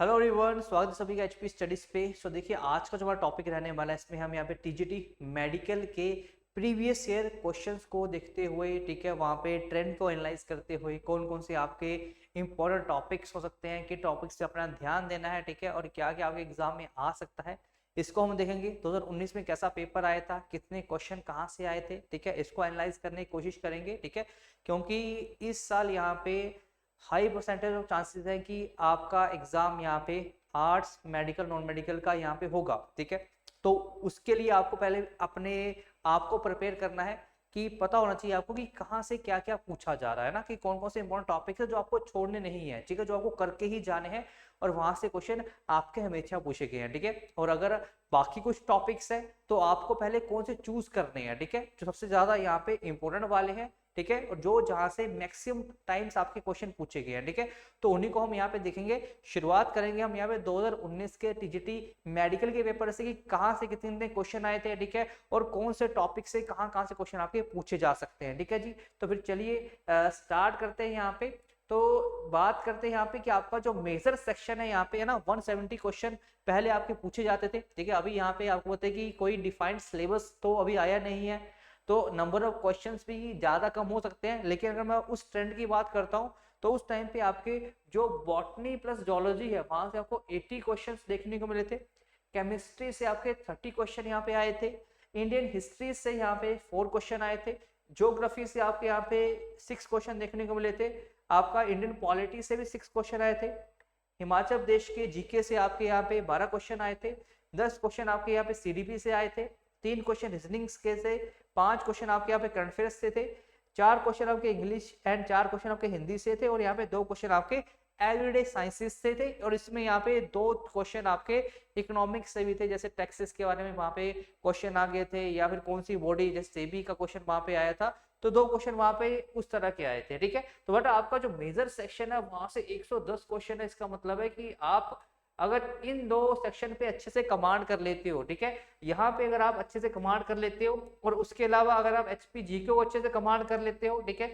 Hello everyone, स्वागत है सभी का एचपी स्टडीज पे। देखिए आज का जो हमारा टॉपिक रहने वाला है, इसमें हम यहाँ पे टीजीटी मेडिकल के प्रीवियस ईयर क्वेश्चंस को देखते हुए, ठीक है, वहाँ पे ट्रेंड को एनालाइज करते हुए कौन कौन से आपके इंपॉर्टेंट टॉपिक्स हो सकते हैं, किन टॉपिक्स पे अपना ध्यान देना है, ठीक है, और क्या क्या आपके एग्जाम में आ सकता है, इसको हम देखेंगे। 2019 में कैसा पेपर आया था, कितने क्वेश्चन कहाँ से आए थे, ठीक है, इसको एनालाइज करने की कोशिश करेंगे, ठीक है, क्योंकि इस साल यहाँ पे हाई परसेंटेज ऑफ चांसेस है कि आपका एग्जाम यहाँ पे आर्ट्स मेडिकल नॉन मेडिकल का यहाँ पे होगा, ठीक है। तो उसके लिए आपको पहले अपने आप को प्रिपेयर करना है कि पता होना चाहिए आपको कि कहाँ से क्या क्या पूछा जा रहा है ना, कि कौन कौन से इंपॉर्टेंट टॉपिक्स है जो आपको छोड़ने नहीं है, ठीक है, जो आपको करके ही जाने हैं और वहां से क्वेश्चन आपके हमेशा पूछे गए हैं, ठीक है। और अगर बाकी कुछ टॉपिक्स है तो आपको पहले कौन से चूज करने हैं, ठीक है, जो सबसे ज्यादा यहाँ पे इंपॉर्टेंट वाले हैं, ठीक है, और जो जहां से मैक्सिमम टाइम्स आपके क्वेश्चन पूछे गए हैं, ठीक है, तो उन्हीं को हम यहाँ पे देखेंगे। शुरुआत करेंगे हम यहाँ पे 2019 के टीजीटी मेडिकल के पेपर से कि कहाँ से कितने क्वेश्चन आए थे, ठीक है, और कौन से टॉपिक से कहाँ से क्वेश्चन आपके पूछे जा सकते हैं, ठीक है जी। तो फिर चलिए स्टार्ट करते हैं यहाँ पे। तो बात करते हैं यहाँ पे कि आपका जो मेजर सेक्शन है यहाँ पे है ना, 170 क्वेश्चन पहले आपके पूछे जाते थे, ठीक है। अभी यहाँ पे आपको बताए कि कोई डिफाइंड सिलेबस तो अभी आया नहीं है, तो नंबर ऑफ क्वेश्चंस भी ज्यादा कम हो सकते हैं। लेकिन अगर मैं उस ट्रेंड की बात करता हूं तो उस टाइम पे आपके जो बॉटनी प्लस जोलॉजी है वहां से आपको 80 क्वेश्चंस देखने को मिले थे। केमिस्ट्री से आपके 30 क्वेश्चन यहाँ पे आए थे। इंडियन हिस्ट्री से यहाँ पे 4 क्वेश्चन आए थे। ज्योग्राफी से आपके यहाँ पे 6 क्वेश्चन देखने को मिले थे। आपका इंडियन पॉलिटी से भी 6 क्वेश्चन आए थे। हिमाचल प्रदेश के जीके से आपके यहाँ पे 12 क्वेश्चन आए थे। 10 क्वेश्चन आपके यहाँ पे सीडीपी से आए थे। 3 क्वेश्चन रीजनिंग के से, 5 क्वेश्चन आपके यहाँ पे करंट अफेयर्स से थे, 4 क्वेश्चन आपके इंग्लिश एंड 4 क्वेश्चन आपके हिंदी से थे, और यहाँ पे 2 क्वेश्चन आपके एवरीडे साइंसेस से थे। और इसमें यहाँ पे 2 क्वेश्चन आपके इकोनॉमिक्स से भी थे, जैसे टैक्सेस के बारे में वहां पे क्वेश्चन आ गए थे, या फिर कौन सी बॉडी जैसे सेबी का क्वेश्चन वहां पे आया था। तो 2 क्वेश्चन वहां पे उस तरह के आए थे, ठीक है। तो बट आपका जो मेजर सेक्शन है वहां से 110 क्वेश्चन है। इसका मतलब है कि आप अगर इन 2 सेक्शन पे अच्छे से कमांड कर लेते हो, ठीक है, यहाँ पे अगर आप अच्छे से कमांड कर लेते हो, और उसके अलावा अगर आप एचपी जीके को अच्छे से कमांड कर लेते हो, ठीक है,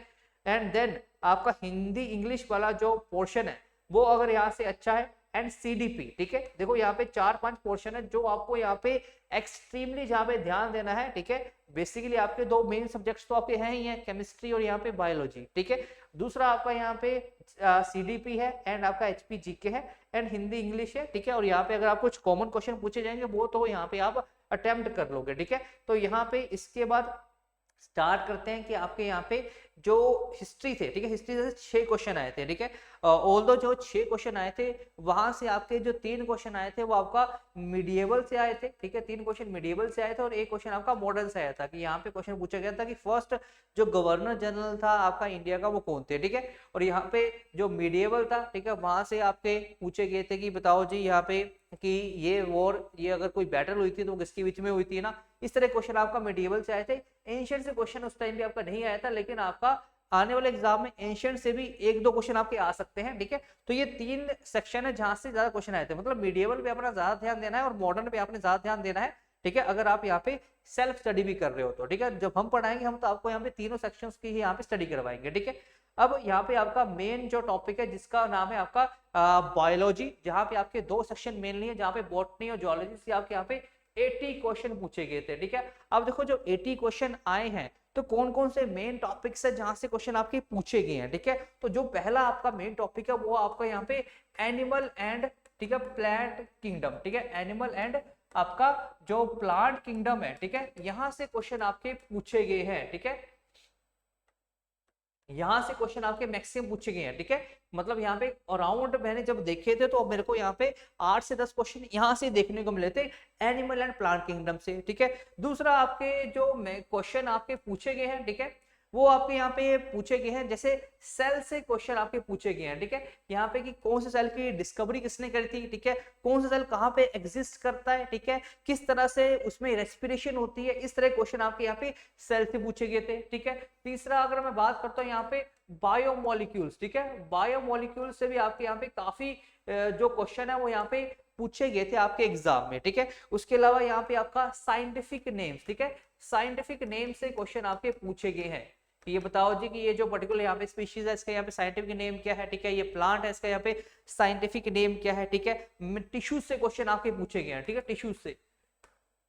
एंड देन आपका हिंदी इंग्लिश वाला जो पोर्शन है वो अगर यहाँ से अच्छा है, एंड सीडीपी, ठीक है, देखो यहाँ पे 4-5 पोर्शन है जो आपको यहाँ पे एक्सट्रीमली जहाँ पे ध्यान देना है, ठीक है। बेसिकली आपके 2 मेन सब्जेक्ट्स तो आपके हैं ही हैं, केमिस्ट्री और यहाँ पे बायोलॉजी, ठीक है। दूसरा आपका यहाँ पे सीडीपी है, एंड आपका एचपी जीके है, एंड हिंदी इंग्लिश है, ठीक है। और यहाँ पे अगर आप कुछ कॉमन क्वेश्चन पूछे जाएंगे वो तो यहाँ पे आप अटेम्प्ट कर लोगे, ठीक है। तो यहाँ पे इसके बाद स्टार्ट करते हैं कि आपके यहाँ पे जो हिस्ट्री थे, ठीक है, हिस्ट्री से 6 क्वेश्चन आए थे, ठीक है। ऑल्दो जो 6 क्वेश्चन आए थे वहां से आपके जो 3 क्वेश्चन आए थे वो आपका मिडिएवल से आए थे, ठीक है, 3 क्वेश्चन मिडिएवल से आए थे, और 1 क्वेश्चन आपका मॉडर्न से आया था। कि यहाँ पे क्वेश्चन पूछा गया था कि फर्स्ट जो गवर्नर जनरल था आपका इंडिया का वो कौन थे, ठीक है। और यहाँ पे जो मिडिएवल था, ठीक है, वहां से आपके पूछे गए थे कि बताओ जी यहाँ पे कि ये वॉर, ये अगर कोई बैटल हुई थी तो किसके बीच में हुई थी ना। इस तरह क्वेश्चन आपका मिडिएवल से आए थे। एंशिएंट से क्वेश्चन उस टाइम पे आपका नहीं आया था, लेकिन आपका आने वाले एग्जाम में एंशिएंट से भी 1-2 क्वेश्चन आपके आ सकते हैं, ठीक है। तो ये 3 सेक्शन है जहां से ज्यादा क्वेश्चन आए थे। मतलब मिडिएवल पे अपना ज्यादा ध्यान देना है और मॉडर्न पे आपने ज्यादा ध्यान देना है, ठीक है, अगर आप यहाँ पे सेल्फ स्टडी भी कर रहे हो तो, ठीक है। जब हम पढ़ाएंगे हम तो आपको यहाँ पे तीनों सेक्शंस की ही यहाँ पे स्टडी करवाएंगे, ठीक है। अब यहाँ पे आपका मेन जो टॉपिक है जिसका नाम है आपका बायोलॉजी, जहाँ पे आपके 2 सेक्शन मेनली है, जहाँ पे बॉटनी और जियोलॉजी से आपके यहाँ पे 80 क्वेश्चन पूछे गए थे, ठीक है। अब देखो जो 80 क्वेश्चन आए हैं तो कौन कौन से मेन टॉपिक्स है जहां से क्वेश्चन आपके पूछे गए हैं, ठीक है। तो जो पहला आपका मेन टॉपिक है वो आपका यहाँ पे एनिमल एंड, ठीक है, प्लांट किंगडम, ठीक है, एनिमल एंड आपका जो प्लांट किंगडम है, ठीक है, यहां से क्वेश्चन आपके पूछे गए हैं, ठीक है। यहां से क्वेश्चन आपके मैक्सिमम पूछे गए हैं, ठीक है। मतलब यहाँ पे अराउंड मैंने जब देखे थे तो मेरे को यहाँ पे 8 से 10 क्वेश्चन यहाँ से देखने को मिले थे, एनिमल एंड प्लांट किंगडम से, ठीक है। दूसरा आपके जो क्वेश्चन आपके पूछे गए हैं, ठीक है, वो आपके यहाँ पे पूछे गए हैं, जैसे सेल से क्वेश्चन आपके पूछे गए हैं, ठीक है। यहाँ पे कि कौन से सेल की डिस्कवरी किसने करी थी, ठीक है, कौन सा सेल कहाँ पे एग्जिस्ट करता है, ठीक है, किस तरह से उसमें रेस्पिरेशन होती है, इस तरह क्वेश्चन आपके यहाँ पे सेल से पूछे गए थे, ठीक है। तीसरा अगर मैं बात करता हूँ यहाँ पे बायोमोलिक्यूल्स, ठीक है, बायोमोलिक्यूल से भी आपके यहाँ पे काफी जो क्वेश्चन है वो यहाँ पे पूछे गए थे आपके एग्जाम में, ठीक है। उसके अलावा यहाँ पे आपका साइंटिफिक नेम्स, ठीक है, साइंटिफिक नेम से क्वेश्चन आपके पूछे गए हैं। ये बताओ जी कि ये जो पर्टिकुलर यहाँ पे स्पीशीज है इसका यहाँ पे साइंटिफिक नेम क्या है, ठीक है, ये प्लांट है इसका यहाँ पे साइंटिफिक नेम क्या है, ठीक है। टिश्यूज से क्वेश्चन आपके पूछे गए हैं, ठीक है, टिश्यूज से।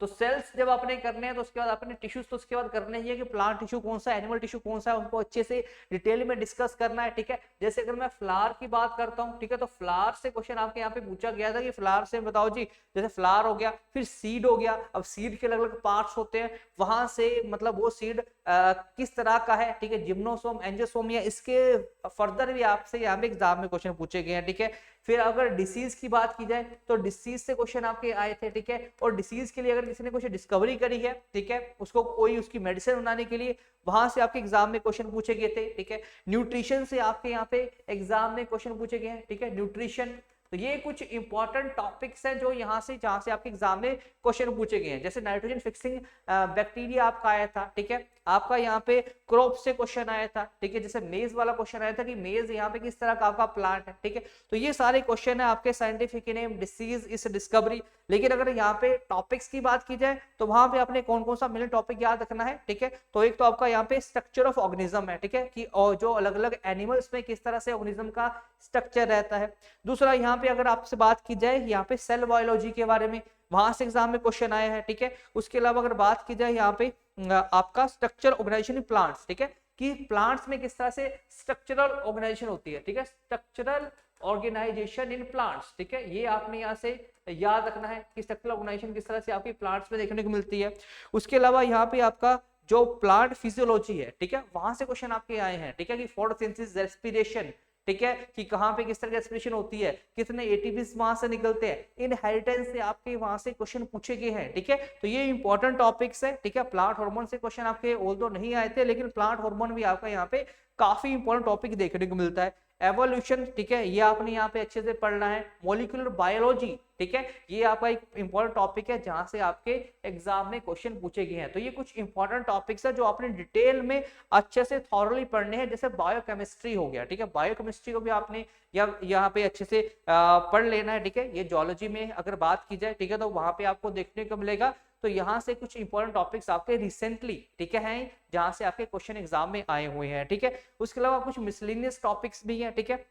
तो सेल्स जब आपने करने हैं तो उसके बाद आपने टिश्यूज तो उसके बाद करने ही है कि प्लांट टिश्यू कौन सा, एनिमल टिश्यू कौन सा है, उनको अच्छे से डिटेल में डिस्कस करना है, ठीक है। जैसे अगर मैं फ्लावर की बात करता हूँ, ठीक है, तो फ्लावर से क्वेश्चन आपके यहाँ पे पूछा गया था कि फ्लावर से बताओ जी, जैसे फ्लावर हो गया, फिर सीड हो गया, अब सीड के अलग अलग पार्ट्स होते हैं, वहां से मतलब वो सीड किस तरह का है, ठीक है, जिम्नोसोम, एंजियोस्पर्म, या इसके फर्दर भी आपसे यहाँ पे एग्जाम में क्वेश्चन पूछे गए हैं, ठीक है। फिर अगर डिसीज की बात की जाए तो डिसीज से क्वेश्चन आपके आए थे, ठीक है, और डिसीज के लिए अगर किसी ने कुछ डिस्कवरी करी है, ठीक है, उसको कोई उसकी मेडिसिन बनाने के लिए वहां से आपके एग्जाम में क्वेश्चन पूछे गए थे, ठीक है। न्यूट्रिशन से आपके यहाँ पे एग्जाम में क्वेश्चन पूछे गए हैं, ठीक है, न्यूट्रिशन। तो ये कुछ इंपॉर्टेंट टॉपिक्स हैं जो यहाँ से जहां से आपके एग्जाम में क्वेश्चन पूछे गए हैं। जैसे नाइट्रोजन फिक्सिंग बैक्टीरिया आपका आया था, ठीक है, आपका यहाँ पे क्रॉप से क्वेश्चन आया था, ठीक है, जैसे मेज वाला क्वेश्चन आया था कि मेज यहाँ पे किस तरह का आपका प्लांट है, ठीक है। तो ये सारे क्वेश्चन है आपके साइंटिफिक नेम, डिसीज, इस डिस्कवरी। लेकिन अगर यहाँ पे टॉपिक्स की बात की जाए तो वहां पे आपने कौन कौन सा मेन टॉपिक याद रखना है, ठीक है। तो एक तो आपका यहाँ पे स्ट्रक्चर ऑफ ऑर्गेनिज्म है, ठीक है, कि और जो अलग अलग एनिमल्स में किस तरह से ऑर्गेनिज्म का स्ट्रक्चर रहता है। दूसरा यहाँ पे अगर आपसे बात की जाए यहाँ पे सेल बायोलॉजी के बारे में, वहां से एग्जाम में क्वेश्चन आया है, ठीक है। उसके अलावा अगर बात की जाए यहाँ पे आपका स्ट्रक्चर ऑर्गेनाइजेशन प्लांट्स, ठीक है, कि प्लांट्स में किस तरह से स्ट्रक्चरल ऑर्गेनाइजेशन होती है, ठीक है, स्ट्रक्चरल ऑर्गेनाइजेशन इन प्लांट्स, ठीक है, ये आपने यहाँ से याद रखना है कि स्ट्रक्चरल ऑर्गेनाइजेशन किस तरह से आपकी प्लांट्स में देखने को मिलती है। उसके अलावा यहाँ पे आपका जो प्लांट फिजियोलॉजी है, ठीक है, वहां से क्वेश्चन आपके आए हैं, ठीक है, कि फोटोसिंथेसिस, रेस्पिरेशन, ठीक है, कि कहां पे किस तरह की रेस्पिरेशन होती है, कितने एटीपीज वहां से निकलते हैं, इनहेरिटेंस से आपके वहां से क्वेश्चन पूछे गए हैं, ठीक है। तो ये इंपॉर्टेंट टॉपिक्स है, ठीक है। प्लांट हार्मोन से क्वेश्चन आपके ऑल्दो नहीं आए थे, लेकिन प्लांट हार्मोन भी आपका यहाँ पे काफी इंपॉर्टेंट टॉपिक देखने को मिलता है। एवोल्यूशन, ठीक है, ये आपने यहाँ पे अच्छे से पढ़ना है। मॉलिक्यूलर बायोलॉजी, ठीक है, ये आपका एक इंपॉर्टेंट टॉपिक है जहां से आपके एग्जाम में क्वेश्चन पूछे गए हैं। तो ये कुछ इंपॉर्टेंट टॉपिक्स है जो आपने डिटेल में अच्छे से थॉरली पढ़ने हैं। जैसे बायोकेमिस्ट्री हो गया, ठीक है, बायोकेमिस्ट्री को भी आपने यहाँ पे अच्छे से पढ़ लेना है, ठीक है। ये जियोलॉजी में अगर बात की जाए, ठीक है, तो वहां पे आपको देखने को मिलेगा। तो यहाँ से कुछ इंपॉर्टेंट टॉपिक्स आपके रिसेंटली, ठीक है, हैं जहां से आपके क्वेश्चन एग्जाम में आए हुए हैं, ठीक है। उसके अलावा कुछ मिसलेनियस टॉपिक्स भी हैं, ठीक है,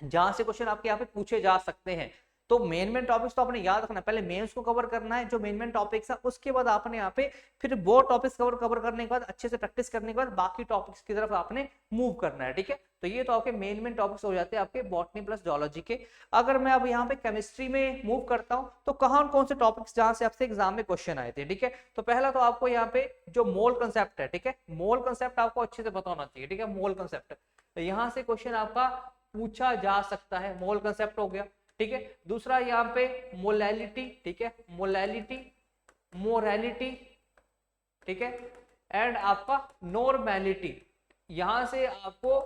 जहां से क्वेश्चन आपके यहाँ पे पूछे जा सकते हैं। तो मेन टॉपिक्स तो आपने याद रखना है, पहले मेंस को कवर करना है जो मेन टॉपिक्स है, उसके बाद आपने यहाँ पे फिर वो टॉपिक्स कवर करने के बाद अच्छे से प्रैक्टिस करने के बाद बाकी टॉपिक्स की तरफ आपने मूव करना है, ठीक है। तो ये तो आपके मेन टॉपिक्स हो जाते हैं आपके बॉटनी प्लस जियोलॉजी के। अगर मैं अब यहाँ पे केमिस्ट्री में मूव करता हूँ तो कहाँ कौन से टॉपिक्स जहां से आपसे एग्जाम में क्वेश्चन आए थे, ठीक है। तो पहला तो आपको यहाँ पे जो मोल कंसेप्ट है, ठीक है, मोल कंसेप्ट आपको अच्छे से पता होना चाहिए, ठीक है, मोल कंसेप्ट। तो यहाँ से क्वेश्चन आपका पूछा जा सकता है, मोल कंसेप्ट हो गया, ठीक है। दूसरा यहाँ पे मोलैलिटी, ठीक है, मोलैलिटी, मोरैलिटी, ठीक है, एंड आपका नॉर्मैलिटी। यहां से आपको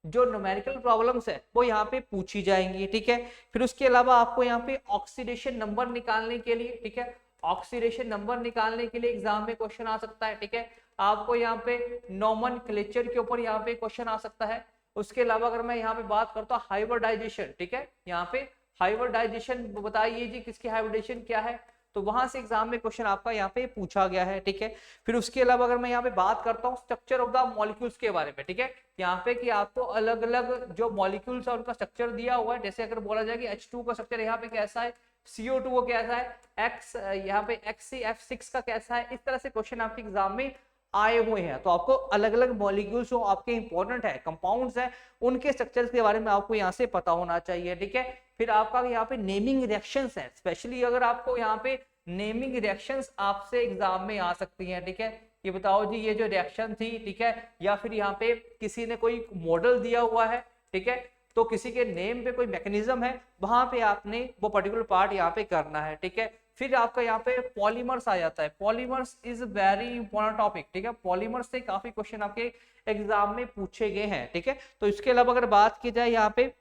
जो न्यूमेरिकल प्रॉब्लम्स है वो यहाँ पे पूछी जाएंगी, ठीक है। फिर उसके अलावा आपको यहाँ पे ऑक्सीडेशन नंबर निकालने के लिए, ठीक है, ऑक्सीडेशन नंबर निकालने के लिए एग्जाम में क्वेश्चन आ सकता है, ठीक है। आपको यहाँ पे नोमेनक्लेचर के ऊपर यहाँ पे क्वेश्चन आ सकता है। उसके अलावा अगर मैं यहाँ पे बात करता हूँ हाइब्रिडाइजेशन, ठीक है, यहाँ पे हाइब्रिडाइजेशन बताइए जी किसकी हाइब्रिडाइजेशन क्या है, तो वहां से एग्जाम में क्वेश्चन आपका यहाँ पे पूछा गया है, ठीक है। फिर उसके अलावा अगर मैं यहाँ पे बात करता हूँ स्ट्रक्चर ऑफ द मॉलिक्यूल्स के बारे में, ठीक है, यहाँ पे कि आपको अलग अलग जो मॉलिक्यूल्स है उनका स्ट्रक्चर दिया हुआ है। जैसे अगर बोला जाए कि H2 का स्ट्रक्चर यहाँ पे कैसा है, CO2 का कैसा है, X यहाँ पे XCF6 का कैसा है, इस तरह से क्वेश्चन आपके एग्जाम में आए हुए हैं। तो आपको अलग अलग मॉलिक्यूल्स जो आपके इंपॉर्टेंट है, कंपाउंड्स है, उनके स्ट्रक्चर्स के बारे में आपको यहाँ से पता होना चाहिए, ठीक है। फिर आपका यहाँ पे नेमिंग रिएक्शंस है, स्पेशली अगर आपको यहाँ पे नेमिंग रिएक्शंस आपसे एग्जाम में आ सकती हैं, ठीक है। ये बताओ जी ये जो रिएक्शन थी, ठीक है, या फिर यहाँ पे किसी ने कोई मॉडल दिया हुआ है, ठीक है, तो किसी के नेम पे कोई मैकेनिज्म है, वहां पे आपने वो पर्टिकुलर पार्ट यहाँ पे करना है, ठीक है। फिर आपका यहाँ पे पॉलीमर्स आ जाता है। Polymers is very important topic, ठीक है, पॉलीमर्स से काफी क्वेश्चन आपके एग्जाम में पूछे गए हैं, ठीक है। तो इसके अलावा अगर बात की जाए यहाँ पे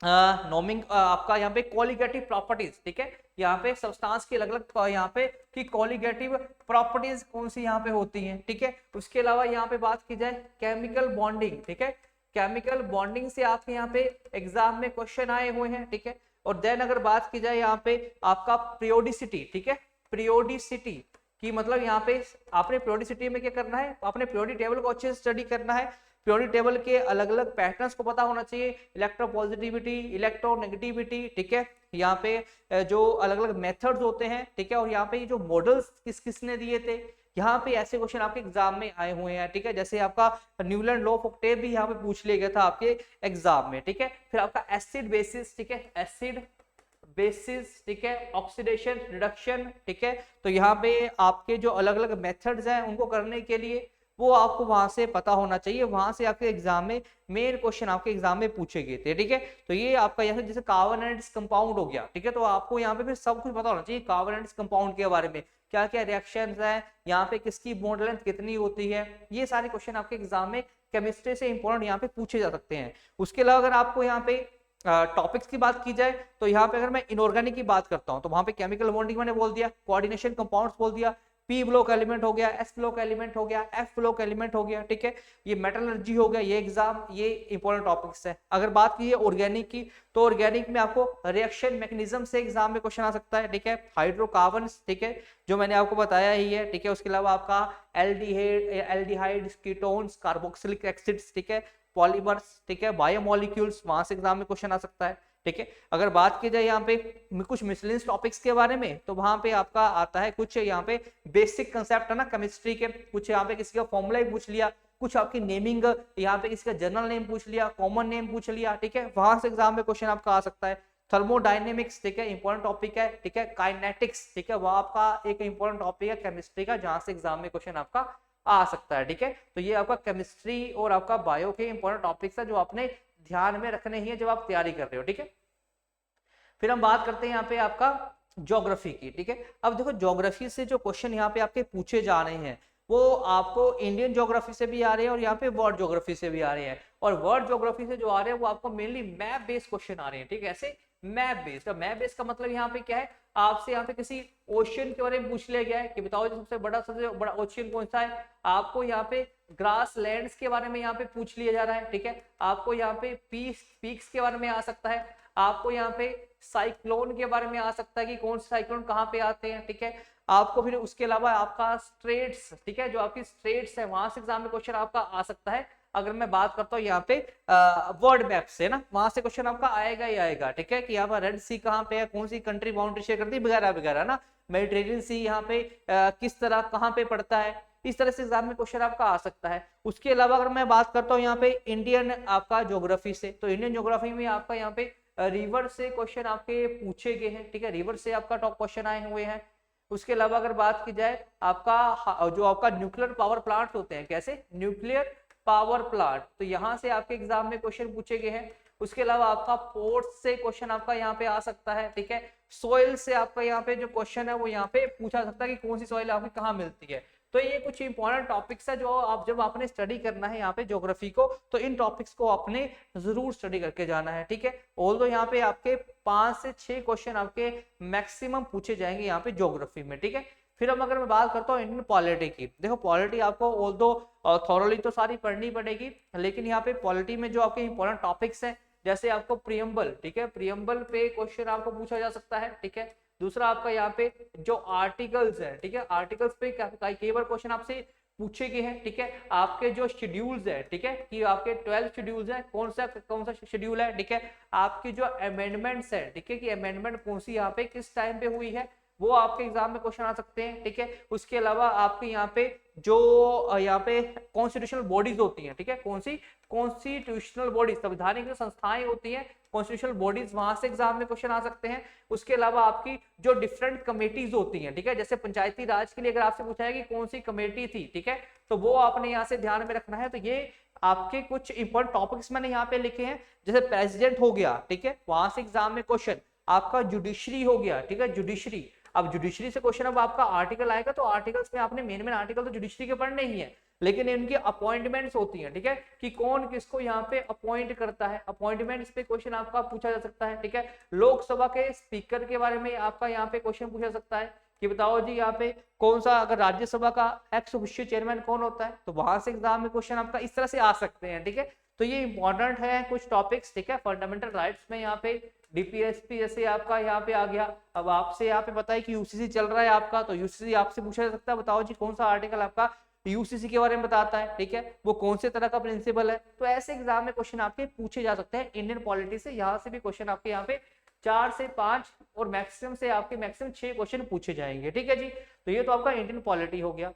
नॉमिंग आपका यहाँ पे कॉलिगेटिव प्रॉपर्टीज, ठीक है, यहाँ पे सब्सटेंस की अलग अलग यहाँ पे कि कॉलिगेटिव प्रॉपर्टीज कौन सी यहाँ पे होती हैं, ठीक है। उसके अलावा यहाँ पे बात की जाए केमिकल बॉन्डिंग, ठीक है, केमिकल बॉन्डिंग से आपके यहाँ पे एग्जाम में क्वेश्चन आए हुए हैं, ठीक है। और देन अगर बात की जाए यहाँ पे आपका पीरियोडिसिटी, ठीक है, पीरियोडिसिटी कि मतलब यहाँ पे आपने पीरियोडिसिटी में क्या करना है, आपने पीरियोडिक टेबल को अच्छे से स्टडी करना है, पीरियोडिक टेबल के अलग अलग पैटर्न्स को पता होना चाहिए, इलेक्ट्रोपॉजिटिविटी, इलेक्ट्रोनेगेटिविटी, ठीक है, यहाँ पे जो अलग अलग मेथड्स होते हैं, ठीक है, और यहाँ पे जो मॉडल्स किस किसने दिए थे, यहाँ पे ऐसे क्वेश्चन आपके एग्जाम में आए हुए हैं, ठीक है, जैसे आपका न्यूलैंड लॉ ऑफ ऑक्टेव भी यहाँ पे पूछ लिया गया था आपके एग्जाम में, ठीक है। फिर आपका एसिड बेसिस, ठीक है, एसिड बेसिस, ठीक है, ऑक्सीडेशन रिडक्शन, ठीक है, तो यहाँ पे आपके जो अलग अलग मेथड्स हैं उनको करने के लिए वो आपको वहां से पता होना चाहिए, वहां से आपके एग्जाम में मेन क्वेश्चन आपके एग्जाम में पूछे गए थे, ठीक है। तो ये आपका यहाँ जैसे कार्बन एंड कंपाउंड हो गया, ठीक है, तो आपको यहाँ पे फिर सब कुछ पता होना चाहिए कार्बन एंड कंपाउंड के बारे में, क्या क्या रिएक्शंस हैं, यहाँ पे किसकी बॉन्ड लेंथ कितनी होती है, ये सारे क्वेश्चन आपके एग्जाम में केमिस्ट्री से इंपॉर्टेंट यहाँ पे पूछे जा सकते हैं। उसके अलावा अगर आपको यहाँ पे टॉपिक्स की बात की जाए तो यहाँ पे अगर मैं इनऑर्गेनिक की बात करता हूँ तो वहां पे केमिकल बॉन्डिंग मैंने बोल दिया, कोऑर्डिनेशन कंपाउंड्स बोल दिया, पी ब्लॉक एलिमेंट हो गया, एस ब्लॉक एलिमेंट हो गया, एफ ब्लॉक एलिमेंट हो गया, ठीक है, ये मेटलर्जी हो गया, ये एग्जाम ये इंपॉर्टेंट टॉपिक्स है। अगर बात की ऑर्गेनिक की तो ऑर्गेनिक में आपको रिएक्शन मैकेनिज्म से एग्जाम में क्वेश्चन आ सकता है, ठीक है, हाइड्रोकार्बन्स, ठीक है, जो मैंने आपको बताया ही है, ठीक है, उसके अलावा आपका एल्डिहाइड्स, कीटोन्स, कार्बोक्सिलिक एसिड्स, ठीक है, पॉलीमर्स, ठीक है, बायोमोलिक्यूल्स, वहां से एग्जाम में क्वेश्चन आ सकता है, ठीक है। अगर बात की जाए यहाँ पे कुछ मिसलेनियस टॉपिक्स के बारे में तो वहां पे आपका आता है कुछ यहाँ पे बेसिक कंसेप्ट है ना केमिस्ट्री के, कुछ यहाँ पे किसी का फॉर्मूला ही पूछ लिया, कुछ आपकी नेमिंग यहाँ पे किसी का जनरल नेम पूछ लिया, कॉमन नेम पूछ लिया, ठीक है, वहां से एग्जाम में क्वेश्चन आपका आ सकता है। थर्मोडायनेमिक्स, ठीक है, इंपॉर्टेंट टॉपिक है, ठीक है, काइनेटिक्स, ठीक है, वह आपका एक इंपॉर्टेंट टॉपिक है केमिस्ट्री का जहां से एग्जाम में क्वेश्चन आपका आ सकता है, ठीक है। तो ये आपका केमिस्ट्री और आपका बायो के इंपॉर्टेंट टॉपिक्स है जो आपने ध्यान में रखने ही है जब आप तैयारी कर रहे हो, ठीक है। फिर हम बात करते हैं यहाँ पे आपका ज्योग्राफी की, ठीक है। अब देखो ज्योग्राफी से जो क्वेश्चन यहाँ पे आपके पूछे जा रहे हैं वो आपको इंडियन ज्योग्राफी से भी आ रहे हैं और यहाँ पे वर्ल्ड ज्योग्राफी से भी आ रहे हैं, और वर्ल्ड ज्योग्राफी से जो आ रहे हैं वो आपको मेनली मैप बेस्ड क्वेश्चन आ रहे हैं, ठीक है, ऐसे मैप बेस्ड। मैप बेस्ड का मतलब यहाँ पे क्या है, आपसे यहाँ पे किसी ओशियन के बारे में पूछ लिया गया है कि बताओ सबसे बड़ा ओशियन कौन सा है, आपको यहाँ पे ग्रास लैंड्स के बारे में यहाँ पे पूछ लिया जा रहा है, ठीक है, आपको यहाँ पे पीक्स के बारे में आ सकता है, आपको यहाँ पे साइक्लोन के बारे में आ सकता है कि कौन से साइक्लोन कहाँ पे आते हैं, ठीक है, आपको फिर उसके अलावा आपका स्ट्रेट्स, ठीक है, जो आपकी स्ट्रेट्स है वहां से एग्जाम में क्वेश्चन आपका आ सकता है। अगर मैं बात करता हूँ यहाँ पे वर्ल्ड मैप से ना, वहां से क्वेश्चन आपका आएगा ही आएगा, ठीक है, कि यहाँ पर रेड सी कहाँ पे है, कौन सी कंट्री बाउंड्री शेयर करती है वगैरह वगैरह ना, मेडिटेरियन सी यहाँ पे किस तरह कहाँ पे पड़ता है, इस तरह से एग्जाम में क्वेश्चन आपका आ सकता है। उसके अलावा अगर मैं बात करता हूँ यहाँ पे इंडियन आपका ज्योग्राफी से, तो इंडियन ज्योग्राफी में आपका यहाँ पे रिवर से क्वेश्चन आपके पूछे गए हैं, ठीक है, रिवर से आपका टॉप क्वेश्चन आए हुए हैं। उसके अलावा अगर बात की जाए आपका जो आपका न्यूक्लियर पावर प्लांट होते हैं, कैसे न्यूक्लियर पावर प्लांट, तो यहाँ से आपके एग्जाम में क्वेश्चन पूछे गए हैं। उसके अलावा आपका पोर्ट से क्वेश्चन आपका यहाँ पे आ सकता है, ठीक है, सोइल से आपका यहाँ पे जो क्वेश्चन है वो यहाँ पे पूछा सकता है कि कौन सी सॉइल आपकी कहाँ मिलती है। तो ये कुछ इंपॉर्टेंट टॉपिक्स है जो आप जब आपने स्टडी करना है यहाँ पे ज्योग्राफी को, तो इन टॉपिक्स को आपने जरूर स्टडी करके जाना है, ठीक है। ऑल्दो यहाँ पे आपके 5 से 6 क्वेश्चन आपके मैक्सिमम पूछे जाएंगे यहाँ पे ज्योग्राफी में, ठीक है। फिर हम अगर मैं बात करता हूँ इंडियन पॉलिटी की, देखो पॉलिटी आपको ऑल्दो थॉरोली तो सारी पढ़नी पड़ेगी, लेकिन यहाँ पे पॉलिटी में जो आपके इंपॉर्टेंट टॉपिक्स हैं जैसे आपको प्रियम्बल, ठीक है, प्रियम्बल पे क्वेश्चन आपको पूछा जा सकता है, ठीक है। दूसरा आपका यहाँ पे जो आर्टिकल्स है, ठीक है, आर्टिकल्स पे कई बार क्वेश्चन आपसे पूछे गए हैं, ठीक है। आपके जो शेड्यूल्स है, ठीक है, कि आपके 12 शेड्यूल्स है, कौन सा शेड्यूल है, ठीक है, आपकी जो अमेंडमेंट्स है, ठीक है, कि अमेंडमेंट कौन सी यहाँ पे किस टाइम पे हुई है, वो आपके एग्जाम में क्वेश्चन आ सकते हैं, ठीक है। उसके अलावा आपके यहाँ पे जो यहाँ पे कॉन्स्टिट्यूशनल बॉडीज होती हैं, ठीक है, कौन सी कॉन्स्टिट्यूशनल बॉडीज, संवैधानिक जो संस्थाएं होती हैं, कॉन्स्टिट्यूशनल बॉडीज, वहां से एग्जाम में क्वेश्चन आ सकते हैं। उसके अलावा आपकी जो डिफरेंट कमेटीज होती हैं, ठीक है, जैसे पंचायती राज के लिए अगर आपसे पूछा है कि कौन सी कमेटी थी, ठीक है, तो वो आपने यहाँ से ध्यान में रखना है। तो ये आपके कुछ इंपॉर्टेंट टॉपिक्स मैंने यहाँ पे लिखे हैं, जैसे प्रेसिडेंट हो गया, ठीक है, वहां से एग्जाम में क्वेश्चन, आपका जुडिशरी हो गया, ठीक है, जुडिशरी, अब जुडिशरी से क्वेश्चन अब आपका आर्टिकल आएगा, तो आर्टिकल्स में आपने मेन आर्टिकल तो जुडिशरी के पढ़ने ही है, लेकिन इनकी अपॉइंटमेंट्स होती हैं, ठीक है, कि कौन किसको यहाँ पे अपॉइंट करता है, अपॉइंटमेंट्स पे क्वेश्चन आपका पूछा जा सकता है, ठीक है। लोकसभा के स्पीकर के बारे में आपका यहाँ पे क्वेश्चन पूछा जा सकता है कि बताओ जी यहाँ पे कौन सा, अगर राज्यसभा का एक्स ऑफिशियो चेयरमैन कौन होता है, तो वहां से एग्जाम में क्वेश्चन आपका इस तरह से आ सकते हैं, ठीक है। तो तो ये इंपॉर्टेंट है कुछ टॉपिक्स, ठीक है। फंडामेंटल राइट्स में यहाँ पे डीपीएसपी जैसे आपका यहाँ पे आ गया। अब आपसे यहाँ पे बताइए कि यूसीसी चल रहा है आपका, तो यूसीसी आपसे पूछा जा सकता है, बताओ जी कौन सा आर्टिकल आपका यूसीसी के बारे में बताता है, ठीक है, वो कौन से तरह का प्रिंसिपल है। तो ऐसे एग्जाम में क्वेश्चन आपके पूछे जा सकते हैं इंडियन पॉलिटी से। यहाँ से भी क्वेश्चन आपके यहाँ पे 4 से 5 और मैक्सिमम से आपके मैक्सिमम 6 क्वेश्चन पूछे जाएंगे, ठीक है जी। तो ये तो आपका इंडियन पॉलिटी हो गया।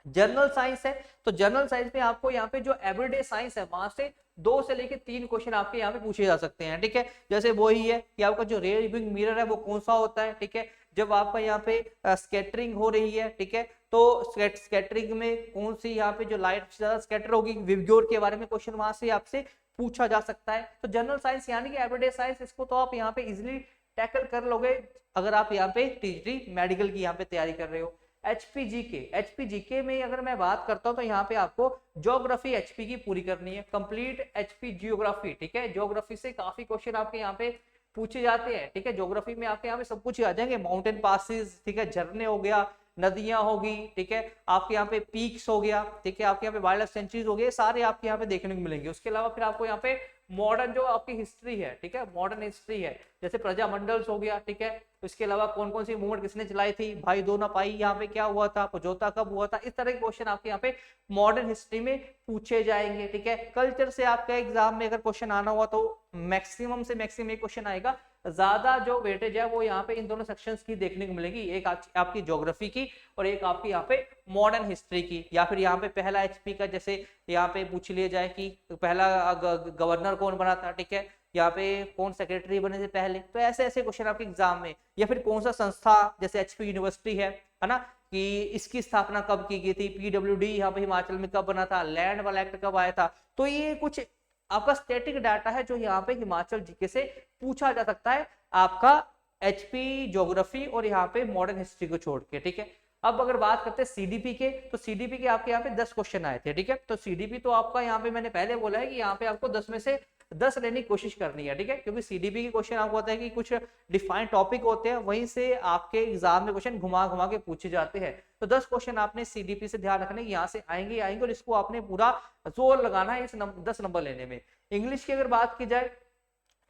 जनरल साइंस है, तो जनरल साइंस में आपको यहाँ पे जो एवरीडे साइंस है वहां से 2 से लेके 3 क्वेश्चन आपके यहाँ पे पूछे जा सकते हैं, ठीक है। जैसे वो ही है कि आपका जो रेयर विंग मिरर है वो कौन सा होता है, ठीक है। जब आपका यहाँ पे स्कैटरिंग हो रही है, ठीक है, तो स्कैटरिंग में कौन सी यहाँ पे जो लाइट ज्यादा स्कैटर होगी, विबग्योर के बारे में क्वेश्चन वहां से आपसे पूछा जा सकता है। तो जनरल साइंस यानी कि एवरीडे साइंस, इसको तो आप यहाँ पे इजिली टैकल कर लोगे अगर आप यहाँ पे टीजीटी मेडिकल की यहाँ पे तैयारी कर रहे हो। एचपीजीके में अगर मैं बात करता हूं तो यहाँ पे आपको ज्योग्राफी एचपी की पूरी करनी है, कंप्लीट एचपी जियोग्राफी, ठीक है। ज्योग्राफी से काफी क्वेश्चन आपके यहाँ पे पूछे जाते हैं, ठीक है। ज्योग्राफी में आपके यहाँ पे सब कुछ आ जाएंगे, माउंटेन पासेस, ठीक है, झरने हो गया, नदियां होगी, ठीक है, आपके यहाँ पे पीक्स हो गया, ठीक है, आपके यहाँ पे वाइल्ड लाइफ सेंचुरीज हो गए, सारे आपके यहाँ पे देखने को मिलेंगे। उसके अलावा फिर आपको यहाँ पे मॉडर्न जो आपकी हिस्ट्री है, ठीक है, मॉडर्न हिस्ट्री है, जैसे प्रजामंडल्स हो गया, ठीक है। इसके अलावा कौन कौन सी मूवमेंट किसने चलाई थी, भाई दो ना पाई, यहाँ पे क्या हुआ था, पजोता कब हुआ था, इस तरह के क्वेश्चन आपके यहाँ पे मॉडर्न हिस्ट्री में पूछे जाएंगे, ठीक है। कल्चर से आपका एग्जाम में अगर क्वेश्चन आना हुआ तो मैक्सिमम से मैक्सिमम एक क्वेश्चन आएगा, ज्यादा जो वेटेज है वो यहाँ पे इन दोनों सेक्शंस की देखने को मिलेगी, एक आपकी ज्योग्राफी की और एक आपकी यहाँ पे मॉडर्न हिस्ट्री की। या फिर यहाँ पे पहला एचपी का जैसे यहाँ पे पूछ लिया जाए कि पहला गवर्नर कौन बना था, ठीक है, यहाँ पे कौन सेक्रेटरी बने थे पहले, तो ऐसे ऐसे क्वेश्चन आपके एग्जाम में। या फिर कौन सा संस्था, जैसे एचपी यूनिवर्सिटी है ना, कि इसकी स्थापना कब की गई थी, पीडब्ल्यूडी यहाँ पे हिमाचल में कब बना था, लैंड वाला एक्ट कब आया था। तो ये कुछ आपका स्टैटिक डाटा है जो यहाँ पे हिमाचल जीके से पूछा जा सकता है आपका एचपी ज्योग्राफी और यहाँ पे मॉडर्न हिस्ट्री को छोड़ के, ठीक है। अब अगर बात करते हैं सीडीपी के, तो सीडीपी के आपके यहाँ पे 10 क्वेश्चन आए थे, ठीक है। तो सीडीपी तो आपका यहाँ पे मैंने पहले बोला है कि यहाँ पे आपको 10 में से 10 लेने की कोशिश करनी है, ठीक है, क्योंकि सीडीपी के क्वेश्चन आपको होता है कि कुछ डिफाइंड टॉपिक होते हैं, वहीं से आपके एग्जाम में क्वेश्चन घुमा घुमा के पूछे जाते हैं। तो 10 क्वेश्चन आपने सीडीपी से ध्यान रखने, यहाँ से आएंगे आएंगे और इसको आपने पूरा जोर लगाना है इस 10 नंबर लेने में। इंग्लिश की अगर बात की जाए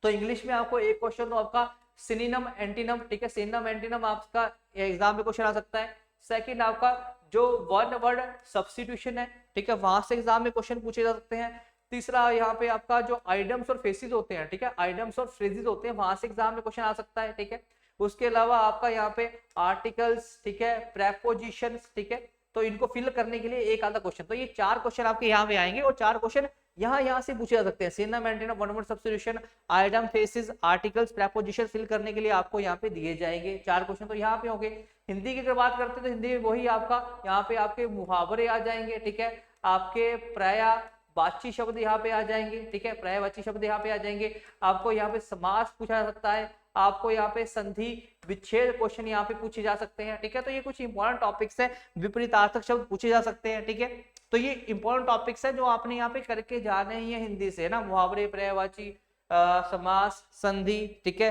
तो इंग्लिश में आपको एक क्वेश्चन तो आपका सिनोनिम एंटीनम, ठीक है, सिनोनिम एंटीनम आपका एग्जाम में क्वेश्चन आ सकता है। सेकंड आपका जो वन वर्ड सब्स्टिट्यूशन है, ठीक है, वहां से एग्जाम में क्वेश्चन पूछे जा सकते हैं। तीसरा यहाँ पे आपका जो आइडम्स और फेसिस होते हैं, ठीक है, आइडम्स और फ्रेजेस होते हैं, वहां से एग्जाम में क्वेश्चन आ सकता है, ठीक है। उसके अलावा आपका यहाँ पे आर्टिकल्स, ठीक है, प्रेपोजिशंस, ठीक है, तो इनको फिल करने के लिए एक आधा क्वेश्चन, तो ये 4 क्वेश्चन आपके यहाँ पे आएंगे और 4 क्वेश्चन यहाँ से पूछे जा सकते हैं। Synonym antonym, one word substitution, idiom, phrases, articles, preposition fill करने के लिए आपको यहाँ पे दिए जाएंगे 4 क्वेश्चन, तो यहाँ पे होंगे। हिंदी की अगर बात करते हैं तो हिंदी में वही आपका यहाँ पे आपके मुहावरे आ जाएंगे, ठीक है, आपके पर्यायवाची शब्द यहाँ पे आ जाएंगे, ठीक है, पर्यायवाची शब्द यहाँ पे आ जाएंगे। आपको यहाँ पे समास पूछा जा सकता है, आपको यहाँ पे संधि विच्छेद क्वेश्चन यहाँ पे पूछे जा सकते हैं, ठीक है। तो ये कुछ इंपॉर्टेंट टॉपिक्स है, विपरीतार्थक शब्द पूछे जा सकते हैं, ठीक है। तो ये इंपॉर्टेंट टॉपिक्स है जो आपने यहाँ पे करके जाने ही है हिंदी से ना, मुहावरे, पर्यायवाची, समास, संधि, ठीक है।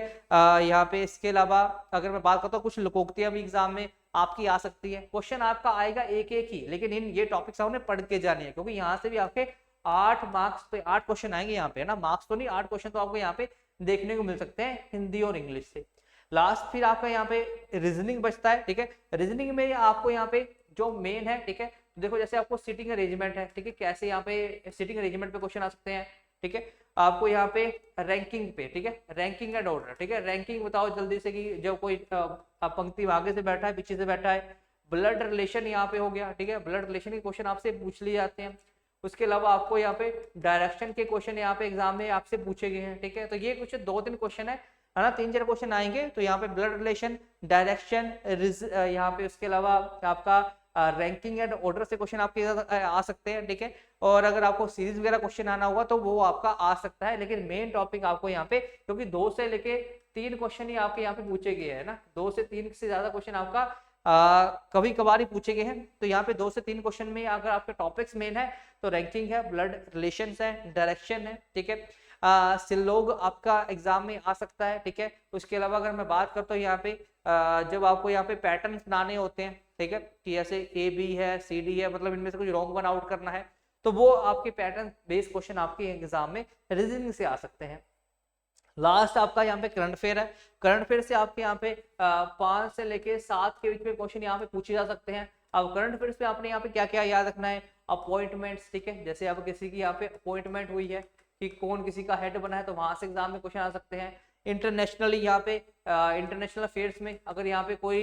यहाँ पे इसके अलावा अगर मैं बात करता हूँ कुछ लोकोक्तियां भी एग्जाम में आपकी आ सकती है। क्वेश्चन आपका आएगा एक एक ही, लेकिन इन ये टॉपिक्स हमने पढ़ के जाने हैं, क्योंकि यहाँ से भी आपके 8 मार्क्स पे 8 क्वेश्चन आएंगे यहाँ पे ना, मार्क्स तो नहीं, 8 क्वेश्चन तो आपको यहाँ पे देखने को मिल सकते हैं हिंदी और इंग्लिश से। लास्ट फिर आपका यहाँ पे रीजनिंग बचता है, ठीक है। रीजनिंग में आपको यहाँ पे जो मेन है, ठीक है, देखो जैसे आपको सिटिंग अरेंजमेंट है, ठीक है, कैसे यहाँ पे सिटिंग अरेंजमेंट पे क्वेश्चन आ सकते हैं, ठीक है। आपको यहाँ पे रैंकिंग पे, ठीक है, रैंकिंग एंड ऑर्डर, ठीक है, रैंकिंग बताओ जल्दी से कि जब कोई पंक्ति आगे से बैठा है पीछे से बैठा है। ब्लड रिलेशन यहाँ पे हो गया, ठीक है, ब्लड रिलेशन के क्वेश्चन आपसे पूछ लिए जाते हैं। उसके अलावा आपको यहाँ पे डायरेक्शन के क्वेश्चन यहाँ पे एग्जाम में आपसे पूछे गए हैं, ठीक है। तो ये कुछ 2-3 क्वेश्चन है ना, 3-4 क्वेश्चन आएंगे। तो यहाँ पे ब्लड रिलेशन, डायरेक्शन, यहाँ पे उसके अलावा आपका रैंकिंग एंड ऑर्डर से क्वेश्चन आपके आ सकते हैं, ठीक है। और अगर आपको सीरीज वगैरह क्वेश्चन आना हुआ तो वो आपका आ सकता है, लेकिन मेन टॉपिक आपको यहाँ पे, क्योंकि 2 से लेके 3 क्वेश्चन ही आपके यहाँ पे पूछे गए हैं ना, 2 से 3 से ज्यादा क्वेश्चन आपका कभी कभार ही पूछे गए हैं। तो यहाँ पे 2 से 3 क्वेश्चन में अगर आपके टॉपिक्स मेन है तो रैंकिंग है, ब्लड रिलेशंस है, डायरेक्शन है, ठीक है, सिलोग आपका एग्जाम में आ सकता है, ठीक है। उसके अलावा अगर मैं बात करता हूँ यहाँ पे जब आपको यहाँ पे पैटर्न बनाने होते हैं, ठीक है, कि ऐसे ए बी है, सी डी है, मतलब इनमें से कुछ रॉन्ग वन आउट करना है, तो वो आपके पैटर्न बेस्ड क्वेश्चन आपके एग्जाम में रीजनिंग से आ सकते हैं। लास्ट आपका यहाँ पे करंट अफेयर है। करंट अफेयर से आपके यहाँ पे 5 से लेके 7 के बीच में क्वेश्चन यहाँ पे पूछे जा सकते हैं। अब करंट अफेयर्स पे आपने यहाँ पे क्या क्या याद रखना है, अपॉइंटमेंट्स, ठीक है, जैसे अब किसी की यहाँ पे अपॉइंटमेंट हुई है कि कौन किसी का हेड बना है तो वहां से एग्जाम में क्वेश्चन आ सकते हैं। इंटरनेशनली यहाँ पे इंटरनेशनल अफेयर्स में अगर यहाँ पे कोई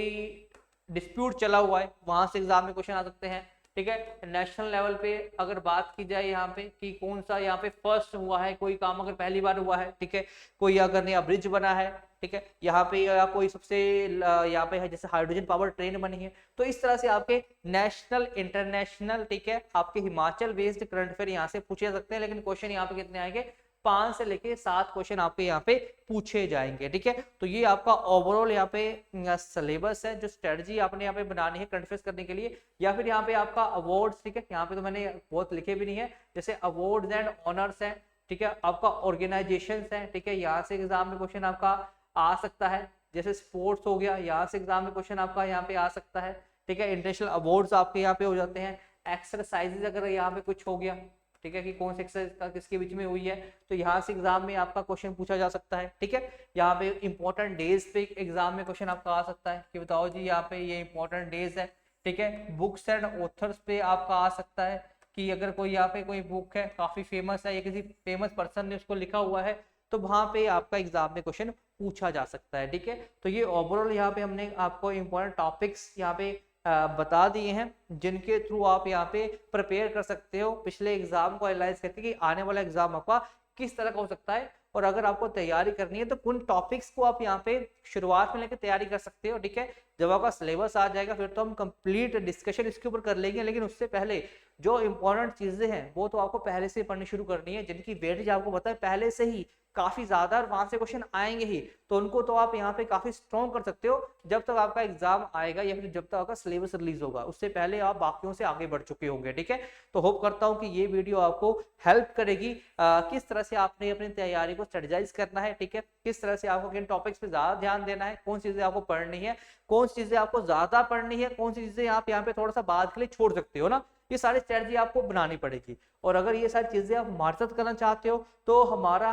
डिस्प्यूट चला हुआ है वहां से एग्जाम में क्वेश्चन आ सकते हैं, ठीक है। नेशनल लेवल पे अगर बात की जाए यहाँ पे कि कौन सा यहाँ पे फर्स्ट हुआ है, कोई काम अगर पहली बार हुआ है, ठीक है, कोई अगर नया ब्रिज बना है, ठीक है, यहाँ पे या कोई सबसे यहाँ पे है जैसे हाइड्रोजन पावर ट्रेन बनी है, तो इस तरह से आपके नेशनल इंटरनेशनल, ठीक है, आपके हिमाचल बेस्ड करंट अफेयर यहाँ से पूछे जा सकते हैं। लेकिन क्वेश्चन यहाँ पे कितने आएंगे, 5 से लेके 7 क्वेश्चन आपके यहाँ पे पूछे जाएंगे, ठीक है। तो ये आपका ओवरऑल यहाँ पे सिलेबस है, जो स्ट्रेटजी आपने यहाँ पे बनानी है करंट अफेयर्स करने के लिए। या फिर यहाँ पे आपका अवार्ड्स, ठीक है, यहाँ पे तो मैंने बहुत लिखे भी नहीं है, जैसे अवार्ड्स एंड ऑनर्स है, ठीक है, आपका ऑर्गेनाइजेशन है, ठीक है, यहाँ से एग्जाम में क्वेश्चन आपका आ सकता है। जैसे स्पोर्ट्स हो गया, यहाँ से एग्जाम में क्वेश्चन आपका यहाँ पे आ सकता है, ठीक है। इंटरनेशनल अवार्ड्स आपके यहाँ पे हो जाते हैं। एक्सरसाइजेज अगर यहाँ पे कुछ हो गया, ठीक है, कि कौन सी एक्सरसाइज किसके बीच में हुई है, तो यहाँ से एग्जाम में आपका क्वेश्चन पूछा जा सकता है, ठीक है। यहाँ पे इंपॉर्टेंट डेज पे एग्जाम में क्वेश्चन आपका आ सकता है कि बताओ जी यहाँ पे ये इंपॉर्टेंट डेज है, ठीक है। बुक्स एंड ऑथर्स पे आपका आ सकता है कि अगर कोई यहाँ पे कोई बुक है काफी फेमस है या किसी फेमस पर्सन ने उसको लिखा हुआ है, तो वहां पे आपका एग्जाम में क्वेश्चन पूछा जा सकता है, ठीक है। तो ये ओवरऑल यहाँ पे हमने आपको इंपॉर्टेंट टॉपिक्स यहाँ पे बता दिए हैं, जिनके थ्रू आप यहाँ पे प्रिपेयर कर सकते हो पिछले एग्जाम को एनालाइज करके कि आने वाला एग्जाम आपका किस तरह का हो सकता है। और अगर आपको तैयारी करनी है तो उन टॉपिक्स को आप यहाँ पे शुरुआत में लेकर तैयारी कर सकते हो, ठीक है। जब आपका सिलेबस आ जाएगा फिर तो हम कंप्लीट डिस्कशन इसके ऊपर कर लेंगे, लेकिन उससे पहले जो इंपॉर्टेंट चीजें हैं वो तो आपको पहले से पढ़नी शुरू करनी है, जिनकी वेटेज आपको पता है पहले से ही काफी ज्यादा और वहां से क्वेश्चन आएंगे ही, तो उनको तो आप यहाँ पे काफी स्ट्रॉन्ग कर सकते हो जब तक आपका एग्जाम आएगा या फिर जब तक आपका सिलेबस रिलीज होगा, उससे पहले आप बाकियों से आगे बढ़ चुके होंगे, ठीक है। तो होप करता हूँ कि ये वीडियो आपको हेल्प करेगी किस तरह से आपने अपनी तैयारी को स्ट्रेटेजाइज करना है, ठीक है, किस तरह से आपको किन टॉपिक्स पे ज्यादा ध्यान देना है, कौन सी चीजें आपको पढ़नी है, कौन सी चीजें आपको ज्यादा पढ़नी है, कौन सी चीजें आप यहाँ पे थोड़ा सा बाद के लिए छोड़ सकते हो ना, ये सारी स्ट्रेटजी आपको बनानी पड़ेगी। और अगर ये सारी चीजें आप हमारे साथ करना चाहते हो तो हमारा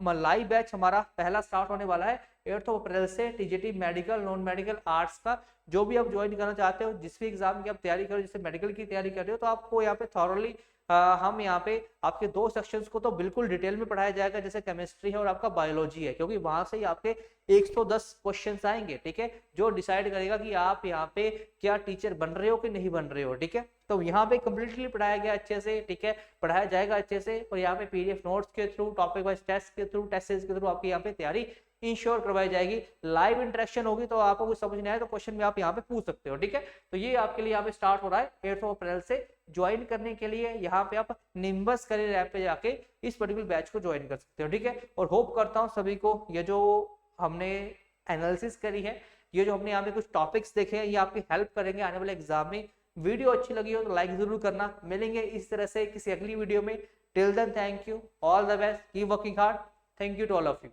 लाइव बैच हमारा पहला स्टार्ट होने वाला है 8 अप्रैल से। TGT medical, non medical, arts का जो भी आप ज्वाइन करना चाहते हो, जिस भी एग्जाम की आप तैयारी करो, जैसे मेडिकल की तैयारी कर रहे हो, तो आपको यहाँ पे थॉरली हम यहाँ पे आपके 2 सेक्शंस को तो बिल्कुल डिटेल में पढ़ाया जाएगा, जैसे केमिस्ट्री है और आपका बायोलॉजी है, क्योंकि वहां से ही आपके 110 क्वेश्चंस आएंगे, ठीक है, जो डिसाइड करेगा कि आप यहाँ पे क्या टीचर बन रहे हो कि नहीं बन रहे हो, ठीक है। तो यहाँ पे कंप्लीटली पढ़ाया गया अच्छे से, ठीक है, पढ़ाया जाएगा अच्छे से, और यहाँ पे पीडीएफ नोट्स के थ्रू, टॉपिक वाइज टेस्ट के थ्रू, टेस्ट सीरीज के थ्रू आपकी यहाँ पे तैयारी इंश्योर करवाई जाएगी। लाइव इंटरेक्शन होगी, तो आपको कुछ समझ नहीं आए तो क्वेश्चन में आप यहाँ पे पूछ सकते हो, ठीक है। तो ये आपके लिए यहाँ पे स्टार्ट हो रहा है 8 अप्रैल से। ज्वाइन करने के लिए यहाँ पे आप निम्बस करियर ऐप पे जाके इस पर्टिकुलर बैच को ज्वाइन कर सकते हो, ठीक है। और होप करता हूँ सभी को ये जो हमने एनालिसिस करी है, ये जो हमने यहाँ पे कुछ टॉपिक्स देखे हैं, ये आपकी हेल्प करेंगे आने वाले एग्जाम में। वीडियो अच्छी लगी हो तो लाइक जरूर करना। मिलेंगे इस तरह से किसी अगली वीडियो में। Till then thank you, all the best, keep working hard, thank you to all of you.